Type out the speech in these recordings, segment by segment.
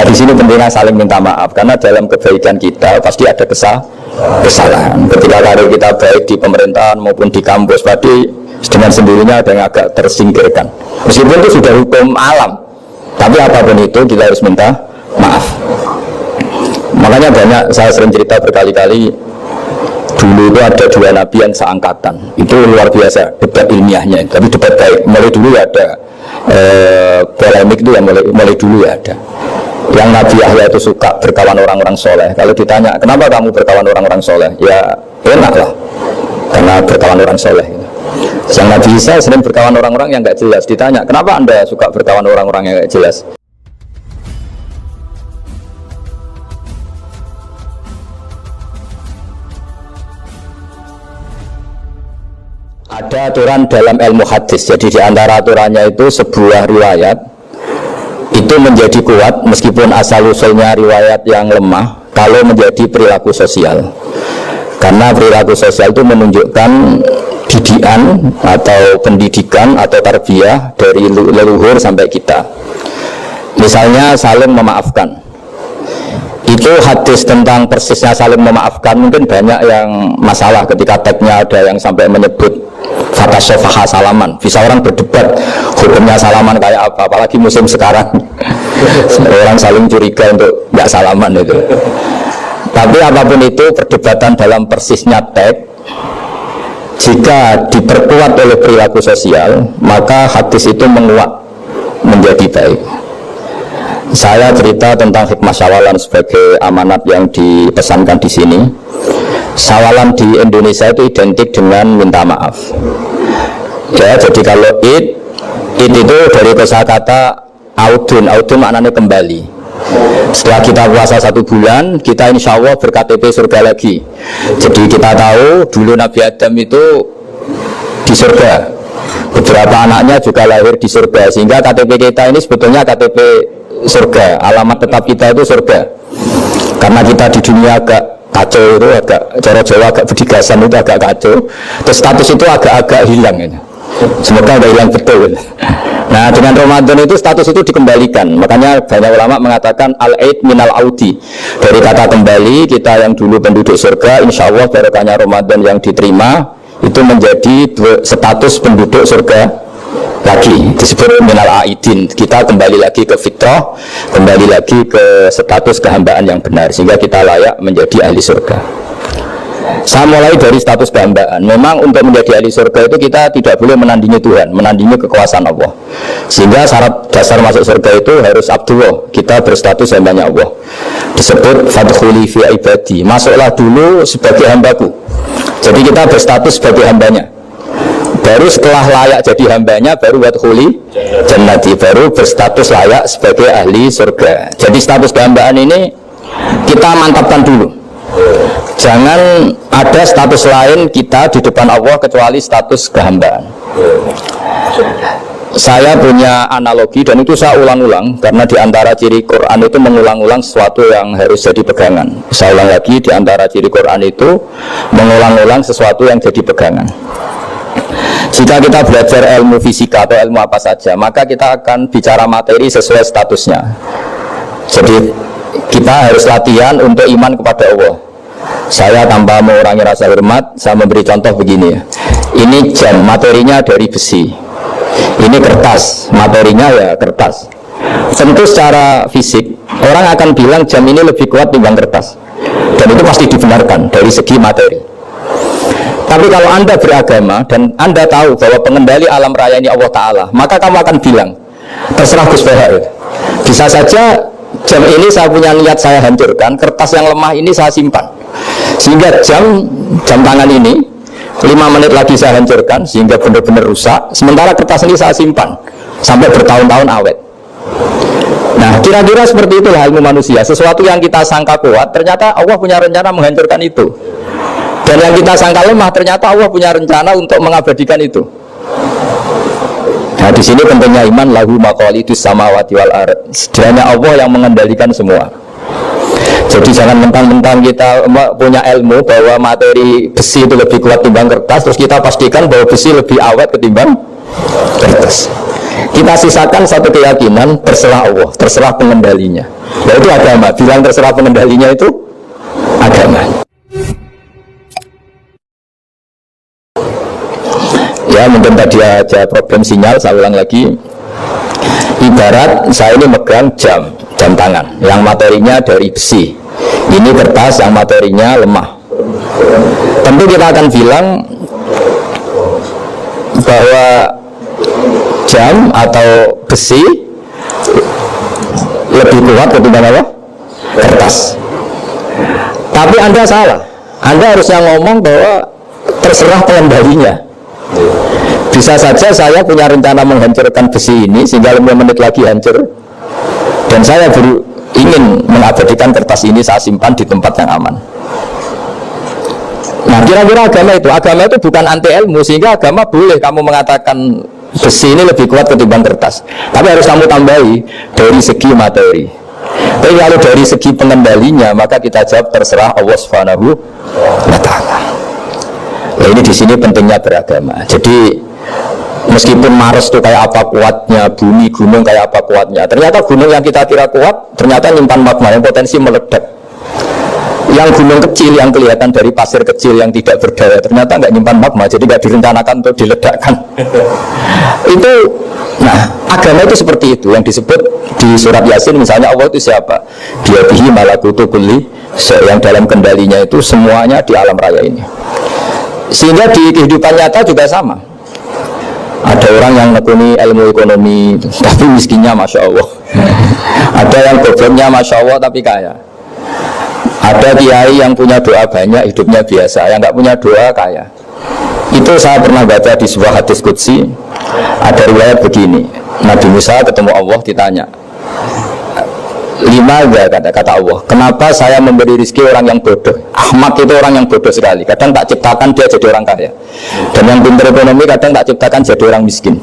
Nah, di sini pentingnya saling minta maaf karena dalam kebaikan kita pasti ada kesalahan. Ketika karir kita baik di pemerintahan maupun di kampus, pasti dengan sendirinya ada yang agak tersingkirkan. Meskipun itu sudah hukum alam, tapi apapun itu kita harus minta maaf. Makanya banyak, saya sering cerita berkali-kali, dulu itu ada dua nabi yang seangkatan. Itu luar biasa debat ilmiahnya, tapi debat baik. Mulai dulu ya ada polemik itu yang mulai dulu ya ada. Yang Nabi Yahya itu suka berkawan orang-orang soleh. Kalau ditanya, kenapa kamu berkawan orang-orang soleh? Ya enak lah, karena berkawan orang soleh. Yang Nabi Isa sering berkawan orang-orang yang gak jelas. Ditanya, kenapa anda suka berkawan orang-orang yang gak jelas? Ada aturan dalam ilmu hadis. Jadi di antara aturannya itu sebuah riwayat itu menjadi kuat meskipun asal-usulnya riwayat yang lemah kalau menjadi perilaku sosial. Karena perilaku sosial itu menunjukkan didikan atau pendidikan atau tarbiyah dari leluhur sampai kita. Misalnya saling memaafkan. Itu hadis tentang persisnya saling memaafkan mungkin banyak yang masalah ketika teksnya ada yang sampai menyebut kata sofaha salaman. Bisa orang berdebat hukumnya salaman kayak apa, apalagi musim sekarang. Orang saling curiga untuk nggak salaman itu. Tapi apapun itu perdebatan dalam persisnya teks, jika diperkuat oleh perilaku sosial, maka hadis itu menguat menjadi baik. Saya cerita tentang hikmah syawalan sebagai amanat yang dipesankan di sini. Syawalan di Indonesia itu identik dengan minta maaf. Ya, jadi kalau id itu dari kosakata audun maknanya kembali. Setelah kita puasa 1 bulan, kita insya Allah ber-KTP surga lagi. Jadi kita tahu dulu Nabi Adam itu di surga, beberapa anaknya juga lahir di surga, sehingga KTP kita ini sebetulnya KTP surga, alamat tetap kita itu surga. Karena kita di dunia agak kacau, itu agak cara Jawa agak bedigasan, itu agak kacau, terus status itu agak hilang gitu. Semoga agak hilang betul. Nah, dengan Ramadan itu status itu dikembalikan. Makanya banyak ulama mengatakan al-aid minal audi. Dari kata kembali, kita yang dulu penduduk surga, insya Allah barokahnya Ramadan yang diterima itu menjadi status penduduk surga lagi, disebut minal aidin. Kita kembali lagi ke fitrah, kembali lagi ke status kehambaan yang benar, sehingga kita layak menjadi ahli surga. Saya mulai dari status kehambaan. Memang untuk menjadi ahli surga itu kita tidak boleh menandingi Tuhan, menandingi kekuasaan Allah. Sehingga syarat dasar masuk surga itu harus abdullah, kita berstatus hambanya Allah. Disebut fadkhuli fi ibadi, masuklah dulu sebagai hambaku. Jadi kita berstatus sebagai hambanya. Baru setelah layak jadi hambanya, baru wadkhuli jannati, baru berstatus layak sebagai ahli surga. Jadi status kehambaan ini kita mantapkan dulu. Jangan ada status lain kita di depan Allah kecuali status kehambaan. Saya punya analogi dan itu saya ulang-ulang karena di antara ciri Quran itu mengulang-ulang sesuatu yang harus jadi pegangan. Saya ulang lagi, di antara ciri Quran itu mengulang-ulang sesuatu yang jadi pegangan. Jika kita belajar ilmu fisika atau ilmu apa saja, maka kita akan bicara materi sesuai statusnya. Jadi kita harus latihan untuk iman kepada Allah. Saya tanpa mengurangi rasa hormat, saya memberi contoh begini ya. Ini jam, materinya dari besi. Ini kertas, materinya ya kertas. Tentu secara fisik orang akan bilang jam ini lebih kuat timbang kertas, dan itu pasti dibenarkan dari segi materi. Tapi kalau Anda beragama dan Anda tahu bahwa pengendali alam raya ini Allah Ta'ala, maka kamu akan bilang, terserah Gus Bahar, bisa saja jam ini saya punya niat saya hancurkan, kertas yang lemah ini saya simpan, sehingga jam tangan ini 5 menit lagi saya hancurkan sehingga benar-benar rusak, sementara kertas ini saya simpan sampai bertahun-tahun awet. Nah, kira-kira seperti itulah ilmu manusia. Sesuatu yang kita sangka kuat, ternyata Allah punya rencana menghancurkan itu. Dan yang kita sangka lemah, ternyata Allah punya rencana untuk mengabadikan itu. Nah, di sini pentingnya iman, lahu maqalidus samawati wal ard. Sedianya Allah yang mengendalikan semua. Jadi jangan mentang-mentang kita punya ilmu bahwa materi besi itu lebih kuat timbang kertas, terus kita pastikan bahwa besi lebih awet ketimbang kertas. Kita sisakan satu keyakinan, terserah Allah, terserah pengendalinya. Yaitu agama. Bilang terserah pengendalinya itu agama. Ya mungkin tadi ada problem sinyal, saya ulang lagi. Ibarat saya ini megang jam tangan yang materinya dari besi, ini kertas yang materinya lemah. Tentu kita akan bilang bahwa jam atau besi lebih kuat ketimbang apa? Kertas. Tapi Anda salah. Anda harusnya ngomong bahwa terserah pengendalinya. Bisa saja saya punya rencana menghancurkan besi ini sehingga 5 menit lagi hancur, dan saya ingin mengabadikan kertas ini saya simpan di tempat yang aman. Nah kira-kira agama itu bukan anti ilmu, sehingga agama boleh kamu mengatakan besi ini lebih kuat ketimbang kertas, tapi harus kamu tambahi dari segi materi. Tapi kalau dari segi pengendalinya, maka kita jawab terserah Allah Subhanahu wa Ta'ala. Nah, ini di sini pentingnya beragama. Jadi meskipun Mars itu kayak apa kuatnya, bumi, gunung kayak apa kuatnya, ternyata gunung yang kita kira kuat ternyata nyimpan magma yang potensi meledak. Yang gunung kecil yang kelihatan dari pasir kecil yang tidak berdaya ternyata nggak nyimpan magma, jadi nggak direncanakan untuk diledakkan. Itu, nah agama itu seperti itu yang disebut di surat Yasin misalnya, Allah itu siapa? Biyadihi malakutu kulli, yang dalam kendalinya itu semuanya di alam raya ini. Sehingga di kehidupan nyata juga sama. Ada orang yang nekuni ilmu ekonomi tapi miskinnya Masya Allah. Ada yang gobloknya Masya Allah tapi kaya. Ada kiai yang punya doa banyak, hidupnya biasa. Yang nggak punya doa kaya. Itu saya pernah baca di sebuah hadis qudsi. Ada riwayat begini, Nabi Musa ketemu Allah, ditanya, 5 kata Allah, kenapa saya memberi rezeki orang yang bodoh? Ahmad itu orang yang bodoh sekali. Kadang tak ciptakan dia jadi orang kaya, dan yang pintar ekonomi kadang tak ciptakan jadi orang miskin.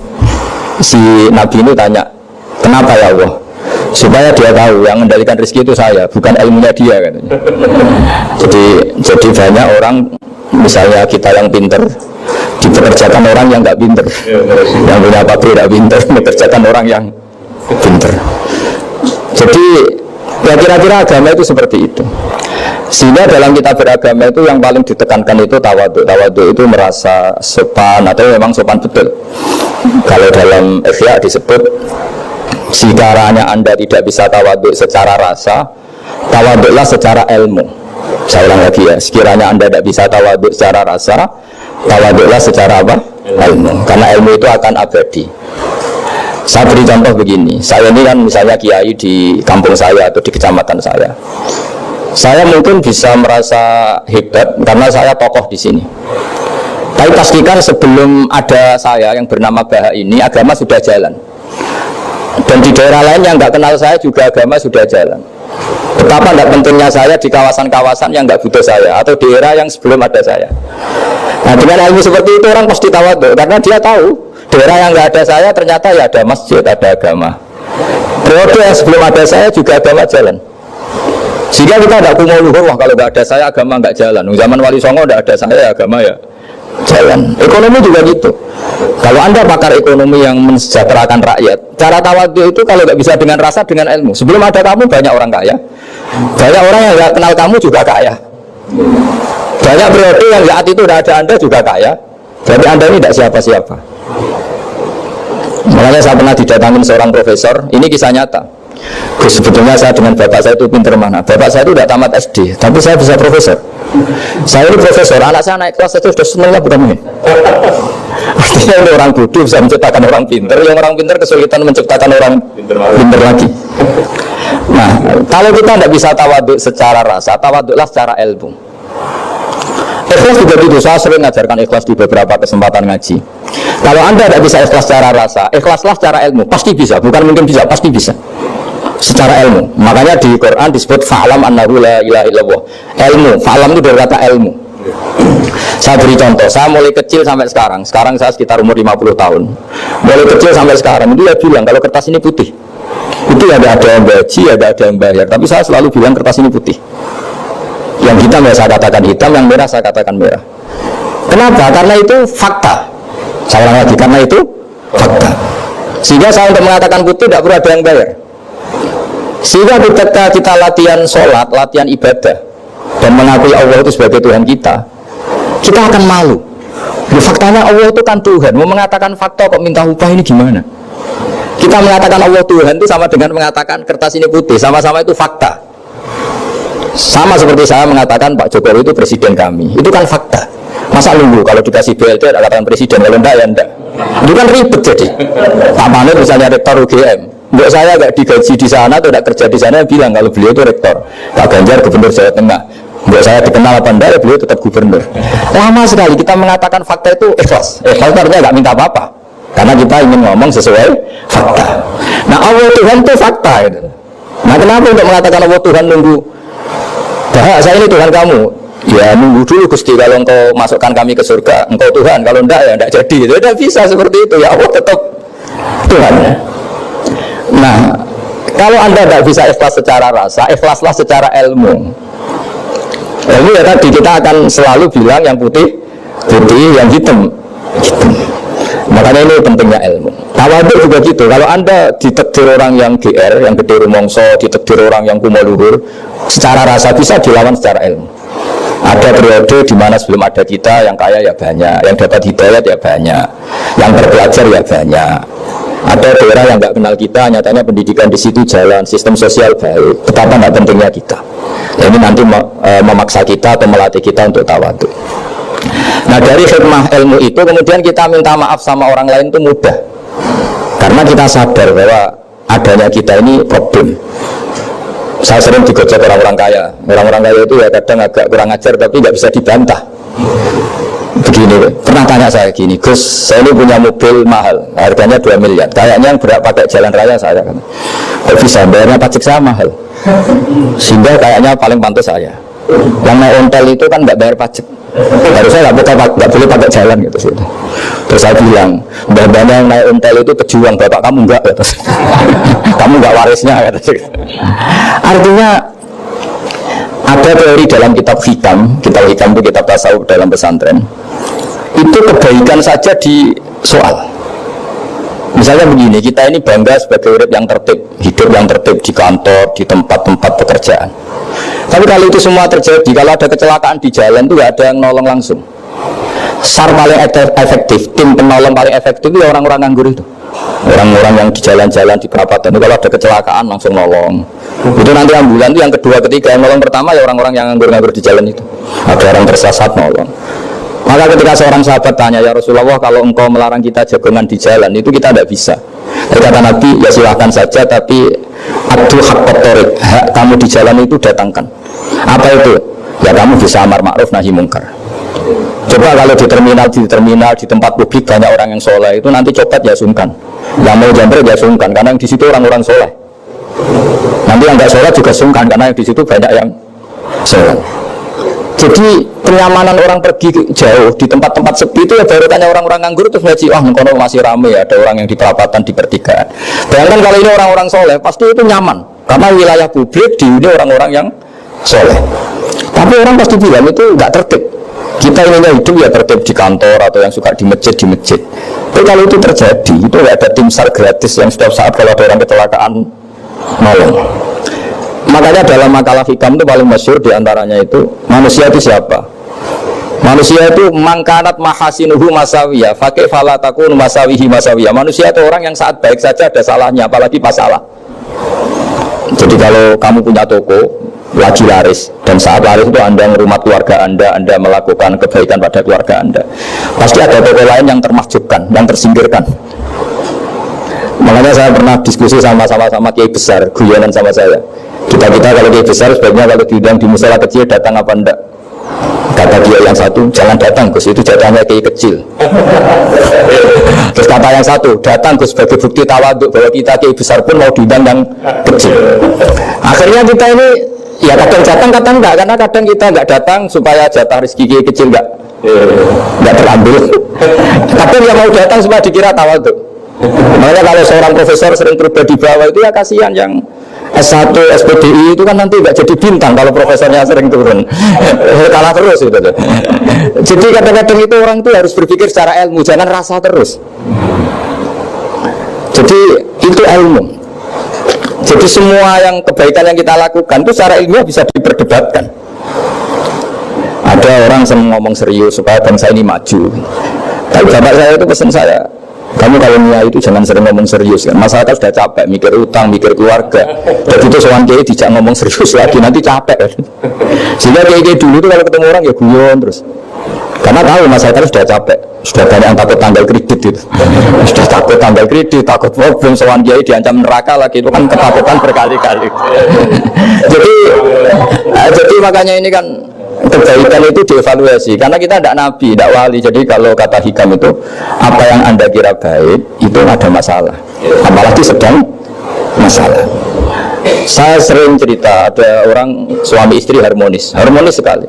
Si Nabi ini tanya, kenapa ya Allah? Supaya dia tahu yang mengendalikan rezeki itu saya, bukan ilmunya dia, katanya. Jadi banyak orang, misalnya kita yang pintar dipekerjakan orang yang nggak pintar, yang punya pabrik tidak pintar mengerjakan orang yang pintar. Jadi ya kira-kira agama itu seperti itu. Sehingga dalam kita beragama itu yang paling ditekankan itu tawadhu. Tawadhu itu merasa sopan atau memang sopan betul. Kalau dalam Ihya disebut, sekiranya Anda tidak bisa tawadhu secara rasa, tawadhulah secara ilmu. Saya ulang lagi ya, sekiranya Anda tidak bisa tawadhu secara rasa, tawadhulah secara apa? Ilmu. Karena ilmu itu akan abadi. Saya beri contoh begini, saya ini kan misalnya kiai di kampung saya atau di kecamatan saya. Saya mungkin bisa merasa hebat karena saya tokoh di sini. Tapi pastikan sebelum ada saya yang bernama Baha ini, agama sudah jalan. Dan di daerah lain yang nggak kenal saya juga agama sudah jalan. Betapa tidak pentingnya saya di kawasan-kawasan yang nggak butuh saya, atau di era yang sebelum ada saya. Nah dengan ilmu seperti itu orang pasti tawadhu, karena dia tahu daerah yang nggak ada saya ternyata ya ada masjid, ada agama. Periode yang sebelum ada saya juga agama jalan. Sehingga kita tidak kumau luhur, wah kalau nggak ada saya agama nggak jalan. Zaman Wali Songo nggak ada saya agama ya jalan. Ekonomi juga gitu. Kalau Anda pakar ekonomi yang mensejahterakan rakyat, cara tawadhu itu kalau nggak bisa dengan rasa, dengan ilmu. Sebelum ada kamu banyak orang kaya, banyak orang yang nggak kenal kamu juga kaya. Banyak periode yang saat itu udah ada Anda juga kaya. Jadi Anda ini tidak siapa-siapa. Makanya saya pernah didatangin seorang profesor, ini kisah nyata. Sebetulnya saya dengan bapak saya itu pinter mana. Bapak saya itu tidak tamat SD, tapi saya bisa profesor. Saya ini profesor, anak saya naik kelas saja sudah senang lah bukan ini. Artinya ini orang bodoh bisa menciptakan orang pinter, yang orang pinter kesulitan menciptakan orang pinter lagi. Nah, kalau kita tidak bisa tawadhu secara rasa, tawadhulah secara ilmu. Ikhlas juga gitu, saya sering mengajarkan ikhlas di beberapa kesempatan ngaji. Kalau Anda tidak bisa ikhlas secara rasa, ikhlaslah secara ilmu, pasti bisa, bukan mungkin bisa, pasti bisa. Secara ilmu, makanya di Quran disebut fa'lam annahu la ilaha illallah. Ilmu, fa'lam itu dari kata ilmu. Saya beri contoh, saya mulai kecil sampai sekarang saya sekitar umur 50 tahun. Mulai kecil sampai sekarang, itu dia bilang kalau kertas ini putih. Itu ada yang gaji, ada yang bayar, tapi saya selalu bilang kertas ini putih. Yang hitam ya saya katakan hitam, yang merah saya katakan merah. Kenapa? Karena itu fakta. Saya ulang lagi, karena itu fakta. Sehingga saya untuk mengatakan putih tidak perlu ada yang bayar. Sehingga ketika kita latihan sholat, latihan ibadah dan mengakui Allah itu sebagai Tuhan kita akan malu. Ya, faktanya Allah itu kan Tuhan. Mau mengatakan fakta kok minta upah, ini gimana? Kita mengatakan Allah Tuhan itu sama dengan mengatakan kertas ini putih. Sama-sama itu fakta. Sama seperti saya mengatakan Pak Jokowi itu presiden kami. Itu kan fakta. Masa nunggu kalau dikasih BLT ada katakan presiden, kalau enggak ya enggak. Itu kan ribet jadi. Tamanya misalnya rektor UGM, buat saya enggak digaji di sana atau enggak kerja di sana, bilang kalau beliau itu rektor. Pak Ganjar gubernur Jawa Tengah. Buat saya dikenal apa enggak, ya beliau tetap gubernur. Lama sekali kita mengatakan fakta itu ikhlas. Ikhlas artinya enggak minta apa-apa, karena kita ingin ngomong sesuai fakta. Nah Allah Tuhan itu fakta gitu. Nah kenapa untuk mengatakan Allah Tuhan nunggu? Bah, saya ini Tuhan kamu. Ya nunggu dulu Gusti, kalau engkau masukkan kami ke surga engkau Tuhan, kalau enggak ya enggak jadi. Itu tidak bisa seperti itu. Ya Allah tetap Tuhan. Nah kalau anda tidak bisa ikhlas secara rasa, ikhlaslah secara ilmu. Ilmu ya tadi kita akan selalu bilang yang putih putih, yang hitam hitam. Makanya ini pentingnya ilmu. Tawadhu juga gitu. Kalau anda ditakdir orang yang GR, yang gede rumongso, ditakdir orang yang kumo luhur, secara rasa bisa dilawan secara ilmu. Ada periode di mana sebelum ada kita yang kaya ya banyak, yang dapat hidayat ya banyak, yang terpelajar ya banyak. Ada daerah yang nggak kenal kita, nyatanya pendidikan di situ jalan, sistem sosial baik. Betapa nggak pentingnya kita. Ini nanti memaksa kita atau melatih kita untuk tawadhu. Nah dari hikmah ilmu itu kemudian kita minta maaf sama orang lain itu mudah, karena kita sadar bahwa adanya kita ini problem. Saya sering digojek orang-orang kaya. Orang-orang kaya itu ya kadang agak kurang ajar tapi nggak bisa dibantah. Begini, pernah tanya saya gini, Gus, saya ini punya mobil mahal, harganya 2 miliar. Kayaknya yang berat pakai jalan raya saya kan. Kok bisa bayarnya pajak saya mahal? Sehingga kayaknya paling pantas saya. Yang naik ontel itu kan nggak bayar pajak. Harusnya nggak boleh pakai jalan gitu sih. Terus saya bilang, mbak-mbaknya yang naik ontel itu pejuang, bapak kamu enggak gitu. Kamu enggak warisnya gitu. Artinya ada teori dalam kitab hikam itu kitab tasawuf dalam pesantren. Itu kebaikan saja di soal. Misalnya begini, kita ini bangga sebagai urip yang tertib, hidup yang tertib di kantor, di tempat-tempat pekerjaan. Tapi kalau itu semua terjadi, kalau ada kecelakaan di jalan itu nggak ada yang nolong langsung. SAR paling efektif, tim penolong paling efektif itu orang-orang nganggur itu. Orang-orang yang di jalan-jalan di perapatan itu kalau ada kecelakaan langsung nolong. Itu nanti ambulan itu yang kedua, ketiga. Yang nolong pertama ya orang-orang yang nganggur-nganggur di jalan itu. Ada orang tersesat nolong. Maka ketika seorang sahabat tanya, ya Rasulullah, kalau engkau melarang kita jagongan di jalan itu kita tidak bisa. Jadi kata Nabi, ya silahkan saja, tapi adu hak kotorik, hak kamu di jalan itu datangkan. Apa itu? Ya kamu bisa amar ma'ruf nahi mungkar. Coba kalau di terminal di tempat publik banyak orang yang soleh, itu nanti copet ya sungkan, yang mau jambret ya sungkan, karena yang di situ orang-orang soleh. Nanti yang nggak soleh juga sungkan, karena yang di situ banyak yang soleh. Jadi kenyamanan orang pergi jauh di tempat-tempat sepi itu ya baru tanya orang-orang nganggur terus ngaji, wah mengkono masih ramai ya, ada orang yang di perapatan di pertigaan. Bayangkan kalau ini orang-orang soleh pasti itu nyaman, karena wilayah publik dihuni orang-orang yang soleh. Tapi orang pasti bilang itu nggak tertib. Kita ininya hidup ya tertib di kantor atau yang suka di masjid. Tapi kalau itu terjadi, itu nggak ada tim SAR gratis yang setiap saat kalau ada orang kecelakaan nolong. Makanya dalam makalah hikam itu paling masyhur diantaranya itu, manusia itu siapa? Manusia itu mangkanat mahasinuhu masawiyah, fakih falatakun masawihi masawiyah. Manusia itu orang yang saat baik saja ada salahnya, apalagi pas salah. Jadi kalau kamu punya toko lagi laris, dan saat laris itu Anda ngerumat keluarga Anda melakukan kebaikan pada keluarga Anda, pasti ada toko lain yang termahjubkan, yang tersingkirkan. Makanya saya pernah diskusi sama kiai besar, guyonan sama saya. Kita kalau kiai besar sebaiknya kalau diundang di musala kecil datang apa enggak? Kata dia yang satu, jangan datang Gus, itu jatahnya kiai kecil. Terus kata yang satu, datang Gus sebagai bukti tawaduk bahwa kita kiai besar pun mau diundang yang kecil. Akhirnya kita ini ya kadang datang kadang enggak, karena kadang kita enggak datang supaya jatah rezeki kiai kecil enggak terambil. Kadang yang mau datang supaya dikira tawaduk. Makanya kalau seorang profesor sering berubah di bawah itu ya kasihan, yang S1, SPDI itu kan nanti nggak jadi bintang kalau profesornya sering turun. Kalah terus gitu. Jadi kadang-kadang itu orang itu harus berpikir secara ilmu, jangan rasa terus. Jadi itu ilmu. Jadi semua yang kebaikan yang kita lakukan itu secara ilmiah bisa diperdebatkan. Ada orang yang ngomong serius supaya bangsa ini maju. Tapi bapak saya itu pesan saya, kamu kalau niat itu jangan sering ngomong serius kan. Masyarakat sudah capek mikir utang, mikir keluarga. Dan itu soal kiai tidak ngomong serius lagi nanti capek kan. Sehingga kiai dulu itu kalau ketemu orang ya guyon terus. Karena tahu masyarakat sudah capek, sudah banyak yang takut tanggal kredit itu. Sudah takut tanggal kredit, takut problem soal kiai diancam neraka lagi, itu kan ketakutan berkali-kali. Jadi makanya ini kan kebaikan itu dievaluasi karena kita tidak nabi, tidak wali. Jadi kalau kata hikam itu apa yang anda kira baik itu ada masalah, apalagi sedang masalah. Saya sering cerita ada orang suami istri harmonis sekali.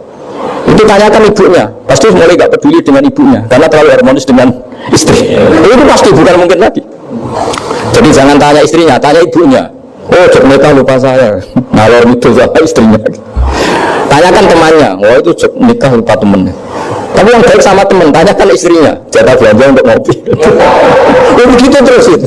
Itu tanyakan ibunya, pasti mulai gak peduli dengan ibunya karena terlalu harmonis dengan istri. Itu pasti bukan mungkin lagi. Jadi jangan tanya istrinya, tanya ibunya. Oh, mereka lupa saya. Nalor itu sama istrinya. Tanyakan temannya, wah itu nikah lupa temennya. Tapi yang baik sama teman, tanyakan istrinya, jatah belanja untuk ngopi. Begitu terus itu.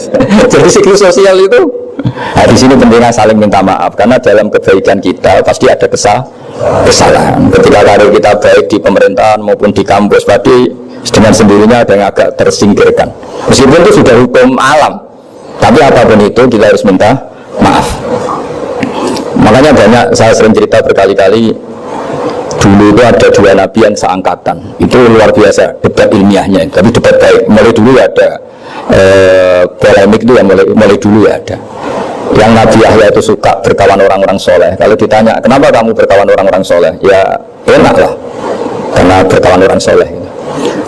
Jadi siklus sosial itu. Nah, di sini pentingnya saling minta maaf karena dalam kebaikan kita pasti ada kesalahan. Ketika karir kita baik di pemerintahan maupun di kampus, pasti dengan sendirinya ada yang agak tersingkirkan. Meskipun itu sudah hukum alam, tapi apapun itu kita harus minta maaf. Makanya banyak saya sering cerita berkali-kali. Dulu itu ada dua nabi yang seangkatan, itu luar biasa debat ilmiahnya, tapi debat baik. Mulai dulu ada polemik itu yang mulai dulu ya ada. Yang Nabi Yahya itu suka berkawan orang-orang soleh. Kalau ditanya kenapa kamu berkawan orang-orang soleh, ya enak lah karena berkawan orang soleh.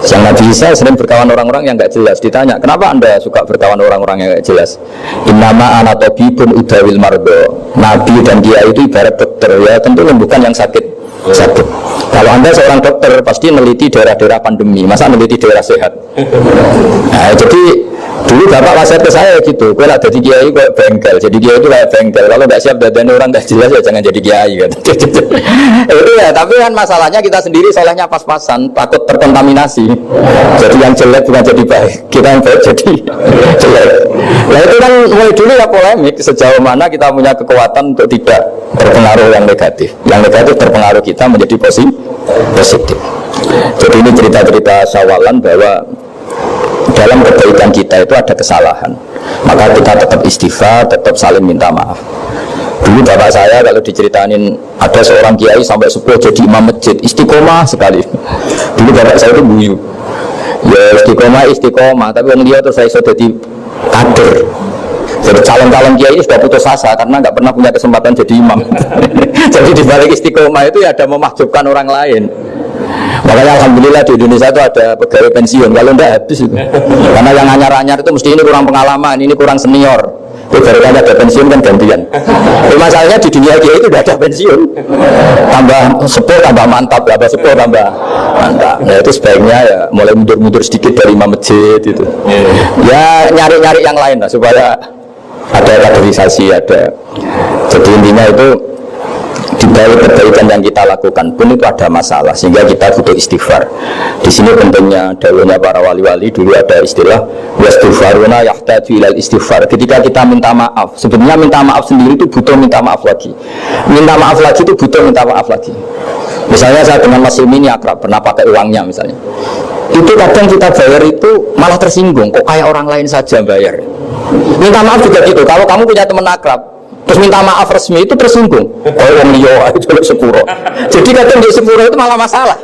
Yang Nabi Isa sering berkawan orang-orang yang nggak jelas. Ditanya kenapa anda suka berkawan orang-orang yang nggak jelas, innama ana tabibun udawil mardo. Nabi dan kiai itu ibarat dokter, ya tentu menyembuhkan yang sakit. Kalau anda seorang dokter pasti meneliti daerah-daerah pandemi, masa meneliti daerah sehat. Nah, jadi dulu bapak wasiat ke saya gitu, gue lah jadi kiai kayak bengkel, jadi kiai itu kayak bengkel. Kalau nggak siap dadanya orang nggak jelas ya jangan jadi kiai kan. Itu ya, tapi kan masalahnya kita sendiri solehnya pas-pasan, takut terkontaminasi. Jadi yang jelek bukan jadi baik, kita yang baik jadi jelek. Nah itu kan mulai dulu ya polemik sejauh mana kita punya kekuatan untuk tidak terpengaruh yang negatif. Yang negatif terpengaruh kita menjadi positif. Jadi ini cerita-cerita sawalan bahwa dalam kebaikan kita itu ada kesalahan, maka kita tetap istighfar, tetap saling minta maaf. Dulu bapak saya kalau diceritain ada seorang kiai sampai sepuh jadi imam masjid, istiqomah sekali. Dulu bapak saya itu guyu, ya istiqomah, tapi orang dia terus saya sudah jadi kader. Jadi calon-calon kiai ini sudah putus asa karena nggak pernah punya kesempatan jadi imam. Jadi di balik istiqomah itu ya ada memahjubkan orang lain. Makanya alhamdulillah di Indonesia itu ada pegawai pensiun, kalau enggak habis itu. Karena yang anyar-anyar itu mesti ini kurang pengalaman, ini kurang senior. Baru ada pensiun kan gantian. Tapi masalahnya di dunia kiai itu udah ada pensiun. Tambah sepuh tambah mantap, tambah sepuh tambah mantap. Nah itu sebaiknya ya mulai mundur-mundur sedikit dari imam masjid itu. Ya nyari-nyari yang lain lah supaya ada kaderisasi, ada. Jadi intinya itu di balik kebaikan yang kita lakukan pun itu ada masalah sehingga kita butuh istighfar. Di sini pentingnya dahulunya para wali-wali dulu ada istilah yastighfaruna yahtaju ilal istighfar. Ketika kita minta maaf, sebenarnya minta maaf sendiri itu butuh minta maaf lagi. Minta maaf lagi itu butuh minta maaf lagi. Misalnya saya dengan Mas ini akrab, pernah pakai uangnya misalnya. Itu kadang kita bayar itu malah tersinggung, kok kayak orang lain saja bayar. Minta maaf juga gitu. Kalau kamu punya teman akrab terus minta maaf resmi itu tersinggung. Oh wong liya itu sepuro. Jadi kadang di sepuro itu malah masalah.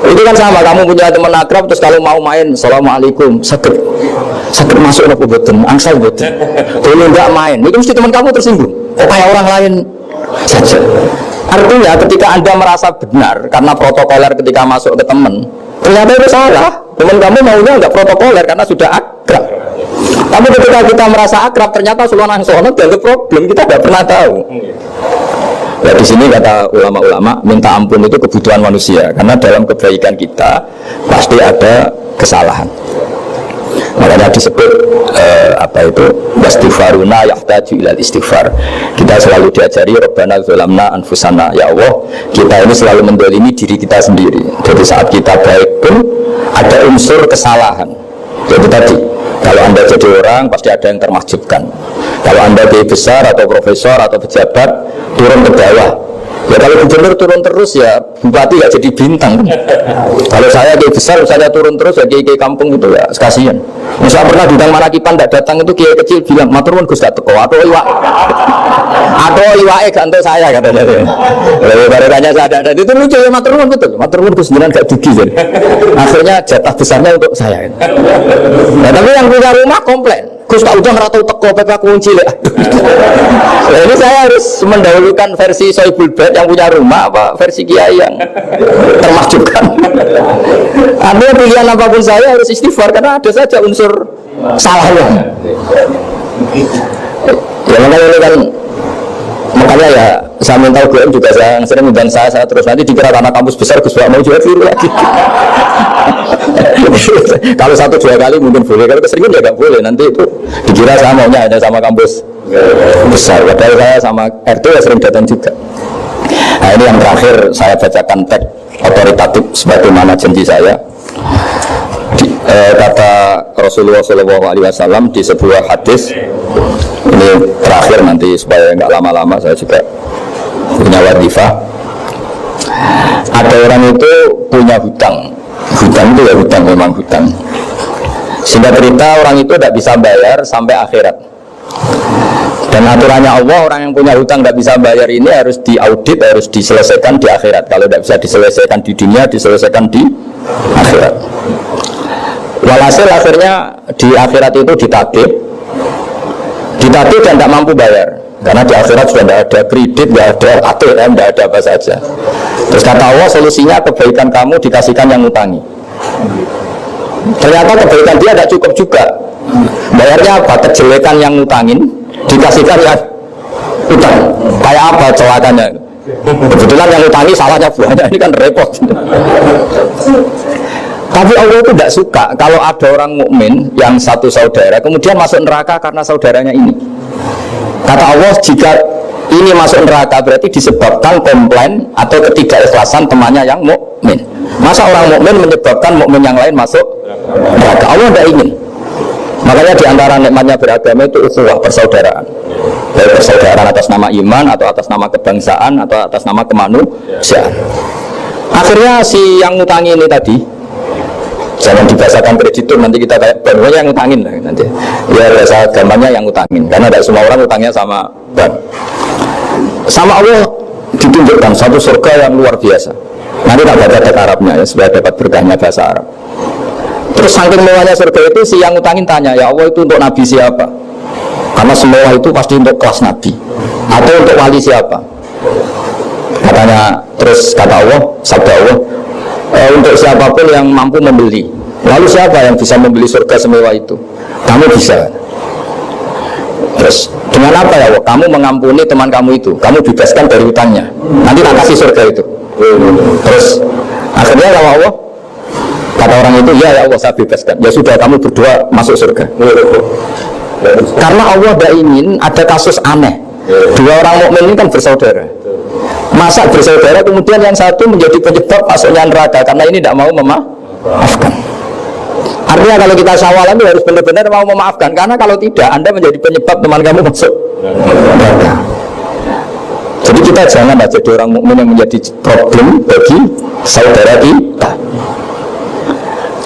Itu kan sama, kamu punya teman akrab terus kalau mau main assalamualaikum sakit masuk nopo boten angsal boten. Kalau enggak main, itu mesti teman kamu tersinggung. Kok kayak orang lain saja. Artinya ketika Anda merasa benar karena protokoler ketika masuk ke teman, ternyata itu salah. Teman kamu maunya enggak protokoler karena sudah akrab. Tapi ketika kita merasa akrab, ternyata sulon dianggap problem, kita tidak pernah tahu. Ya di sini kata ulama-ulama, minta ampun itu kebutuhan manusia, karena dalam kebaikan kita pasti ada kesalahan. Makanya disebut wastighfaruna yahtaju ilal istighfar. Kita selalu diajari Rabbana dzalamna anfusana, ya Allah kita ini selalu mendolimi diri kita sendiri. Jadi saat kita baik pun ada unsur kesalahan. Jadi tadi Kalau Anda jadi orang, pasti ada yang termakjubkan. Kalau Anda kiai besar atau profesor atau pejabat, turun ke bawah. Ya kalau gubernur turun terus ya bupati gak jadi bintang. Kalau saya kiai besar, saya turun terus ya kiai kampung itu ya kasihan. Misal pernah bintang Marakipan tidak datang itu kiai kecil bilang, matur nuwun Gus gak teko atau iwake gak untuk saya katanya. Lalu barunya saya ada itu lucu ya, matur nuwun betul. Matur nuwun Gus jenengan gak dugi jadi. Akhirnya jatah besarnya untuk saya. Nah, tapi yang punya rumah komplain. Gus tak udah ngeratau teko PP kunci lah. Nah, ini saya harus mendahulukan versi Sohibul Bait yang punya rumah apa versi Kiai yang termakjubkan. Artinya pilihan apapun saya harus istighfar karena ada saja unsur salahnya. Ya makanya ini kan, makanya ya saya minta UGM juga saya sering undang saya terus nanti dikira karena kampus besar Gus mau juga viru lagi. Kalau 1-2 kali mungkin boleh, kalau keseringan ya nggak boleh, nanti itu dikira saya maunya ada sama kampus besar, padahal saya sama RT ya sering datang juga. Nah ini yang terakhir saya bacakan teks otoritatif sebagaimana janji saya. Kata Rasulullah SAW di sebuah hadis, ini terakhir nanti supaya nggak lama-lama saya juga punya wadifah. Ada orang itu punya hutang itu ya hutang, memang hutang. Sehingga cerita orang itu tidak bisa bayar sampai akhirat. Dan aturannya Allah, orang yang punya hutang tidak bisa bayar ini harus diaudit, harus diselesaikan di akhirat. Kalau tidak bisa diselesaikan di dunia, diselesaikan di akhirat. Walhasil akhirnya di akhirat itu ditagih dan tidak mampu bayar. Karena di akhirat sudah tidak ada kredit, tidak ada ATM, tidak ada apa saja. Terus kata Allah, solusinya kebaikan kamu dikasihkan yang ngutangi. Ternyata kebaikan dia tidak cukup juga. Bayarnya apa? Kejelekan yang ngutangin dikasihkan yang utang. Kayak apa celakanya? Kebetulan yang ngutangi salahnya banyak, ini kan repot. Tapi Allah itu tidak suka kalau ada orang mukmin yang satu saudara kemudian masuk neraka karena saudaranya ini. Kata Allah, jika ini masuk neraka berarti disebabkan komplain atau ketidakikhlasan temannya yang mukmin. Masa orang mukmin menyebabkan mukmin yang lain masuk neraka? Allah tidak ingin. Makanya di antara nikmatnya beragama itu ukhuwah, persaudaraan. Baik persaudaraan atas nama iman atau atas nama kebangsaan atau atas nama kemanusiaan. Akhirnya si yang ngutangi ini tadi, jangan dibahasakan kreditur, nanti kita kayak bank yang ngutangin lah nanti. Ya bahasa agamanya yang ngutangin, karena tidak semua orang ngutangnya sama bank. Sama Allah ditunjukkan satu surga yang luar biasa. Nanti tak baca teks Arabnya ya, supaya dapat berkahnya bahasa Arab. Terus saking mewahnya surga itu, si yang ngutangin tanya, ya Allah itu untuk nabi siapa? Karena semua itu pasti untuk kelas nabi. Atau untuk wali siapa? Katanya, terus kata Allah, sabda Allah, untuk siapapun yang mampu membeli. Lalu siapa yang bisa membeli surga semewah itu? Kamu bisa. Terus dengan apa ya Allah? Kamu mengampuni teman kamu itu, kamu bebaskan dari hutangnya, nanti tak kasih surga itu. Terus akhirnya kalau Allah, kata orang itu, ya Allah saya bebaskan. Ya sudah, kamu berdua masuk surga. Karena Allah tidak ingin ada kasus aneh. Dua orang mukmin ini kan bersaudara. Masa bersaudara kemudian yang satu menjadi penyebab masuknya neraka karena ini tidak mau memaafkan. Artinya kalau kita sawalan itu harus benar-benar mau memaafkan, karena kalau tidak Anda menjadi penyebab teman kamu masuk neraka. Jadi kita jangan jadi orang mukmin yang menjadi problem bagi saudara kita.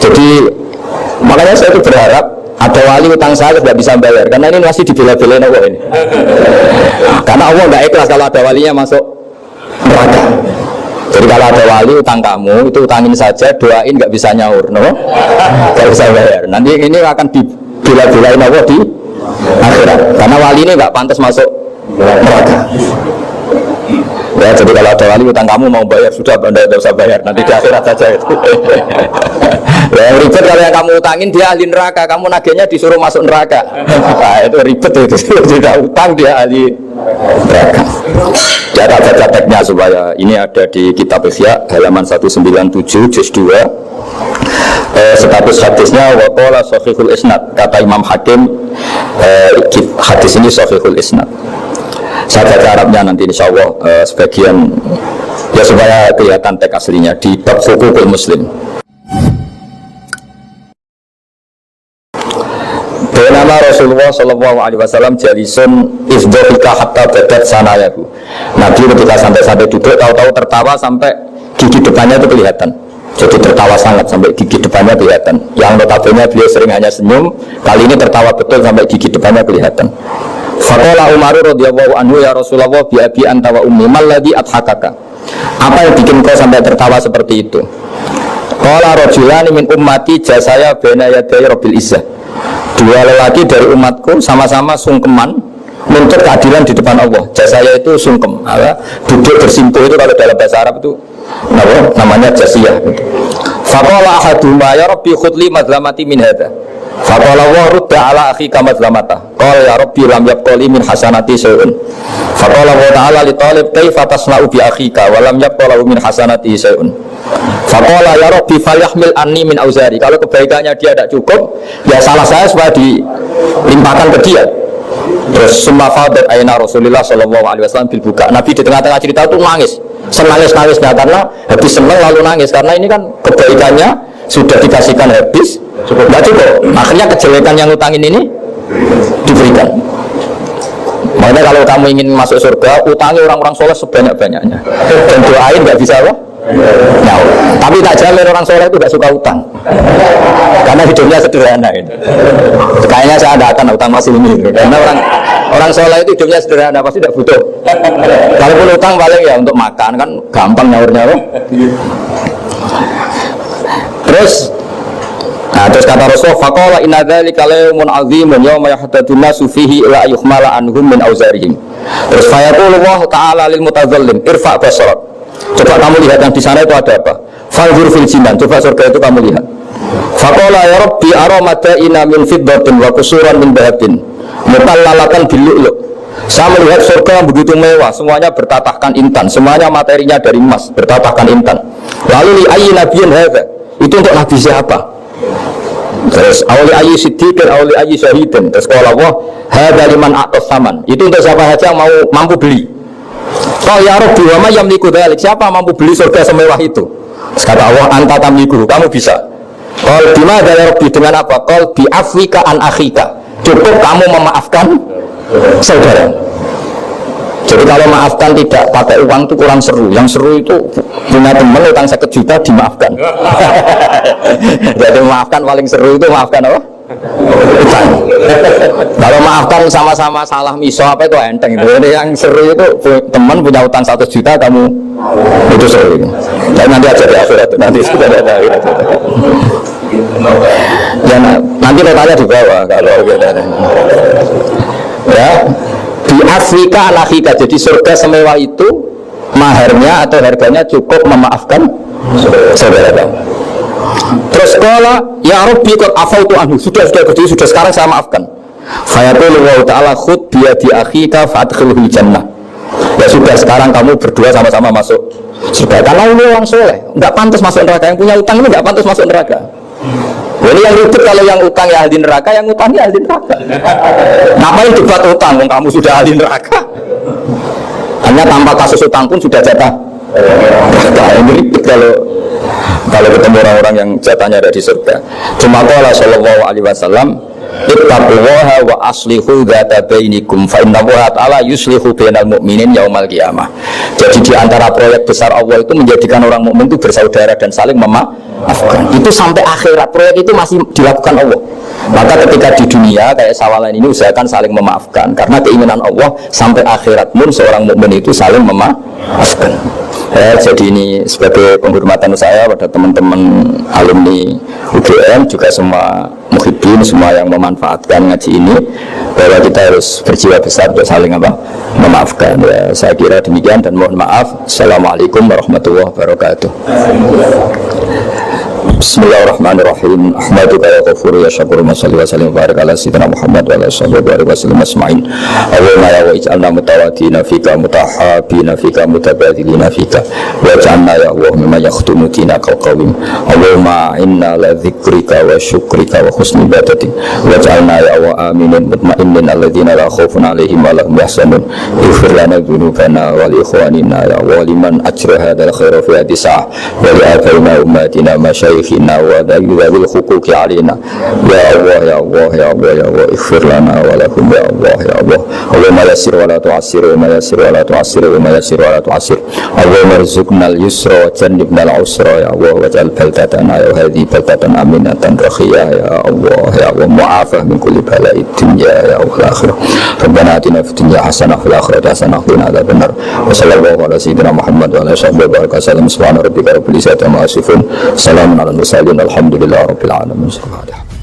Jadi makanya saya itu berharap ada wali utang saya tidak bisa bayar, karena ini masih dibela-belain Allah ini. Karena Allah tidak ikhlas kalau ada walinya masuk neraka. Jadi kalau ada wali utang kamu, itu utangin saja, doain nggak bisa nyaur, no? Nggak bisa bayar. Nanti ini akan dibela-belain Allah di akhirat. Karena wali ini nggak pantas masuk neraka. Ya, jadi kalau ada wali utang kamu mau bayar, sudah Anda tidak usah bayar, nanti di akhirat saja itu. Yang ribet kalau yang kamu utangin dia ahli neraka, kamu nagihnya disuruh masuk neraka. Nah, itu ribet itu. Tidak utang dia ahli neraka. Ya, tak baca teksnya supaya ini ada di kitab Ihya halaman 197 juz 2. Status hadisnya waqala sahihul isnad, kata Imam Hakim, hadis ini sahihul isnad. Saya baca Arabnya nanti insya Allah sebagian ya supaya kelihatan teks aslinya di bab hukukul muslim. Kana Rasulullah sallallahu alaihi wasallam jalisun isdhika hatta badat sanayahu. Nabi ketika santai-santai duduk tahu-tahu tertawa sampai gigi depannya itu kelihatan. Jadi tertawa sangat sampai gigi depannya kelihatan. Yang notabene beliau sering hanya senyum, kali ini tertawa betul sampai gigi depannya kelihatan. Faqala Umar radhiyallahu anhu ya Rasulullah bi abi anta wa ummi mal ladzi adhakaka. Apa yang bikin kau sampai tertawa seperti itu? Qala rajulani min ummati jasaya baina yaday rabbil izzah. Dua lelaki dari umatku sama-sama sungkeman menuntut keadilan di depan Allah. Jasaya itu sungkem, duduk bersimpuh itu kalau dalam bahasa Arab itu namanya jasiyah. Faqala ahaduhuma ya rabbi khudli madlamati min hadza. Faqala wa rudda ala akhika madlamata. Qala ya rabbi lam yabqali min hasanati syai'un. Faqala wa ta'ala li talib kaifa tasna'u bi akhika wa lam yabqala min hasanati syai'un. Faqala ya rabbi falyahmil anni min auzari. Kalau kebaikannya dia tidak cukup, ya salah saya supaya dilimpahkan ke dia. Terus summa fadat aina Rasulullah sallallahu alaihi wasallam bil buka. Nabi di tengah-tengah cerita itu nangis. Senangis-nangis karena habis senang lalu nangis karena ini kan kebaikannya sudah dikasihkan habis, tidak cukup. Akhirnya kejelekan yang utangin ini diberikan. Makanya kalau kamu ingin masuk surga, utangi orang-orang soleh sebanyak-banyaknya. Dan doain nggak bisa apa? Nah, tapi tak jamin orang soleh itu nggak suka utang, karena hidupnya sederhana. Kayaknya saya tidak akan utang masih ini, karena orang soleh itu hidupnya sederhana, pasti tidak butuh. Kalaupun utang paling ya untuk makan, kan gampang nyaur-nyaur. Terus kata Rasulullah, faqala inna dzalika yaumun 'azimun yauma yahtadun nasu fihi ila yuhmala anhum min auzarihim. Terus fa yaqulu Allah ta'ala lil mutadzallim irfa' basarak. Coba kamu lihat yang di sana itu ada apa? Fanzur fil jinan, coba surga itu kamu lihat. Faqala ya rabbi ara madaina min fiddatin wa qusuran min dhahabin mutallalatan bil lu'lu'. Saya melihat surga yang begitu mewah, semuanya bertatahkan intan, semuanya materinya dari emas, bertatahkan intan. Lalu li ayyi nabiyyin hadza? Itu untuk nabi siapa? Terus awli ayyi siddiqin awli ayyi syahidin. Terus kalau Allah hadza liman a'tas saman. Itu untuk siapa saja yang mampu beli. Kalau ya Rabbi wa ma yamliku dzalik, siapa mampu beli surga semewah itu? Terus kata Allah anta tamliku, kamu bisa. Qal bima ya Rabbi, dengan apa? Qal bi afwika an akhika. Cukup kamu memaafkan saudara. Jadi kalau maafkan tidak pakai uang itu kurang seru. Yang seru itu punya teman utang 1 juta dimaafkan. Jadi maafkan paling seru itu maafkan apa? Utang. Kalau maafkan sama-sama salah miso apa itu enteng itu. Jadi yang seru itu teman punya utang 1 juta kamu itu seru. Dan nanti aja di akhirat itu nanti sudah ada akhirat. Dan nanti notanya di bawah kalau kita ya. Di Afrika alakhika, jadi surga semewah itu maharnya atau harganya cukup memaafkan saudara kamu. Terus kalau ya Rabbi qad afautu anhu, sudah sekarang saya maafkan. Fayaqulu wa ta'ala khud bi yadi akhika fa'adkhilhul jannah. Ya sudah sekarang kamu berdua sama-sama masuk surga. Karena ini orang soleh, enggak pantas masuk neraka. Yang punya utang ini enggak pantas masuk neraka. Ini yang ribut kalau yang utang ya ahli neraka, yang utangnya ahli neraka. Ngapain debat utang? Kamu sudah ahli neraka. Hanya tanpa kasus utang pun sudah jatah. Nah, ini ribut kalau ketemu orang-orang yang jatahnya ada di surga. Cuma Allah sallallahu alaihi wasallam, ittaqullaha wa aslihu dzata bainikum fa innallaha ta'ala yuslihu bainal mu'minin yaumal qiyamah. Jadi di antara proyek besar Allah itu menjadikan orang mukmin itu bersaudara dan saling memaafkan. Itu sampai akhirat proyek itu masih dilakukan Allah. Maka ketika di dunia kayak sawalan ini usahakan saling memaafkan, karena keinginan Allah sampai akhirat pun seorang mukmin itu saling memaafkan. Jadi ini sebagai penghormatan saya pada teman-teman alumni UGM, juga semua muhibbin, semua yang memanfaatkan ngaji ini, bahwa kita harus berjiwa besar untuk saling memaafkan. Ya, saya kira demikian dan mohon maaf. Assalamualaikum warahmatullahi wabarakatuh. Bismillahirrahmanirrahim. Ahmaduka ya ghafur ya syakur wa salli wa sallim wa barik ala sayyidina Muhammad wa ala sahbihi wa sallam asma'in. Allahumma ya wa'ij'alna mutawadina fika mutahabina fika mutabadilina fika wa'ij'alna ya Allah mimma yakhtumu dinaka qawim. Allahumma inna la dhikrika wa syukrika wa husni ibadatik wa'ij'alna ya Allah aminin mutmainin alladhina la khawfun alaihim wa lahum yahzanun. Ighfir lana dhunubana wa li ikhwanina ya Allah liman ajra hadzal khaira fi hadhihi sa'ah wa li abaina ummatina masyayikh shaykhina wa dzil huquqi alaina ya Allah ya Allah ya Allah ya Allah ighfir lana wa lahum ya Allah ya Allah Allahumma yassir wa la tu'assir wa yassir wa la tu'assir wa yassir wa la tu'assir Allahumma rizqna al-yusra wa jannibna al-usra ya Allah waj'al baldatana ya hadhihi baldatan aminatan rakhiyah ya Allah ya Allah mu'afah min kulli bala'id dunya ya Allah akhirah Rabbana atina fid dunya hasanah fil akhirati hasanah wa qina adzabannar wa sallallahu ala sayyidina Muhammad wa ala sahbihi wa barakatuh subhana rabbika rabbil izzati amma yasifun salamun alal mursalin alhamdulillahi rabbil alamin.